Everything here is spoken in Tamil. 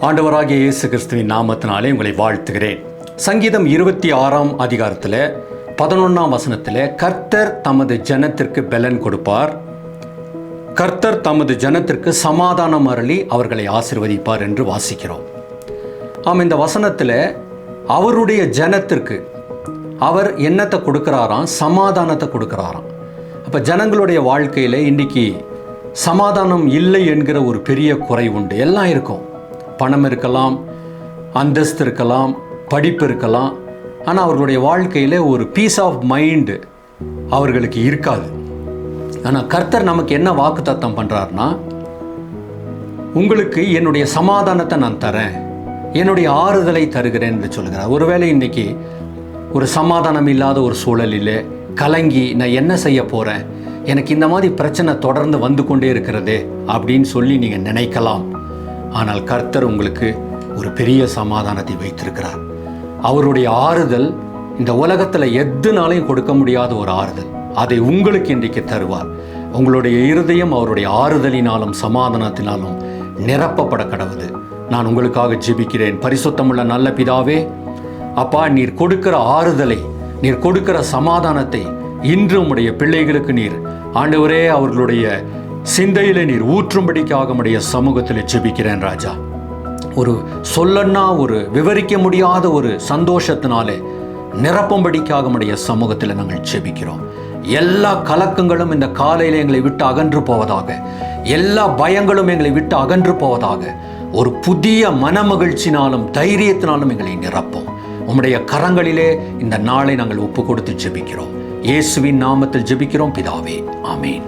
ஆண்டவராகிய இயேசு கிறிஸ்துவின் நாமத்தினாலே உங்களை வாழ்த்துகிறேன். சங்கீதம் 26 அதிகாரத்தில் 11 கர்த்தர் தமது ஜனத்திற்கு பெலன் கொடுப்பார், கர்த்தர் தமது ஜனத்திற்கு சமாதானம் அருளி அவர்களை ஆசீர்வதிப்பார் என்று வாசிக்கிறோம். இந்த வசனத்தில் அவருடைய ஜனத்திற்கு அவர் என்னத்தை கொடுக்கிறாராம்? சமாதானத்தை கொடுக்கிறாராம். அப்போ ஜனங்களுடைய வாழ்க்கையில் இன்றைக்கி சமாதானம் இல்லை என்கிற ஒரு பெரிய குறை உண்டு. எல்லாம் இருக்கும், பணம் இருக்கலாம், அந்தஸ்து இருக்கலாம், படிப்பு இருக்கலாம். ஆனால் அவர்களுடைய வாழ்க்கையில் ஒரு பீஸ் ஆஃப் மைண்டு அவர்களுக்கு இருக்காது. ஆனால் கர்த்தர் நமக்கு என்ன வாக்குத்தத்தம் பண்ணுறாருனா, உங்களுக்கு என்னுடைய சமாதானத்தை நான் தரேன், என்னுடைய ஆறுதலை தருகிறேன் என்று சொல்கிறார். ஒருவேளை இன்றைக்கி ஒரு சமாதானம் இல்லாத ஒரு சூழலில் கலங்கி நான் என்ன செய்ய போகிறேன், எனக்கு இந்த மாதிரி பிரச்சனை தொடர்ந்து வந்து கொண்டே இருக்கிறதே அப்படின்னு சொல்லி நீங்கள் நினைக்கலாம். ஆனால் கர்த்தர் உங்களுக்கு ஒரு பெரிய சமாதானத்தை வைத்திருக்கிறார். அவருடைய ஆறுதல் இந்த உலகத்தில் எதுனாலையும் கொடுக்க முடியாத ஒரு ஆறுதல், அதை உங்களுக்கு இன்றைக்கு தருவார். உங்களுடைய இருதயம் அவருடைய ஆறுதலினாலும் சமாதானத்தினாலும் நிரப்பப்பட கடவுது. நான் உங்களுக்காக ஜெபிக்கிறேன். பரிசுத்தமுள்ள நல்ல பிதாவே, அப்பா, நீர் கொடுக்கிற ஆறுதலை, நீர் கொடுக்கிற சமாதானத்தை இன்று உம்முடைய பிள்ளைகளுக்கு நீர் ஆண்டவரே அவர்களுடைய சிந்தையிலே நீர் ஊற்றும்படிக்காக உம்முடைய சமூகத்தில் ஜெபிக்கிறேன் ராஜா. ஒரு சொல்லன்னா ஒரு விவரிக்க முடியாத ஒரு சந்தோஷத்தினாலே நிரப்பும்படிக்காக உம்முடைய சமூகத்தில் நாங்கள் ஜெபிக்கிறோம். எல்லா கலக்கங்களும் இந்த காலையில் எங்களை விட்டு அகன்று போவதாக, எல்லா பயங்களும் எங்களை விட்டு அகன்று போவதாக, ஒரு புதிய மனமகிழ்ச்சினாலும் தைரியத்தினாலும் எங்களை நிரப்போம். உம்முடைய கரங்களிலே இந்த நாளை நாங்கள் ஒப்பு கொடுத்து ஜெபிக்கிறோம். இயேசுவின் நாமத்தில் ஜெபிக்கிறோம் பிதாவே, ஆமேன்.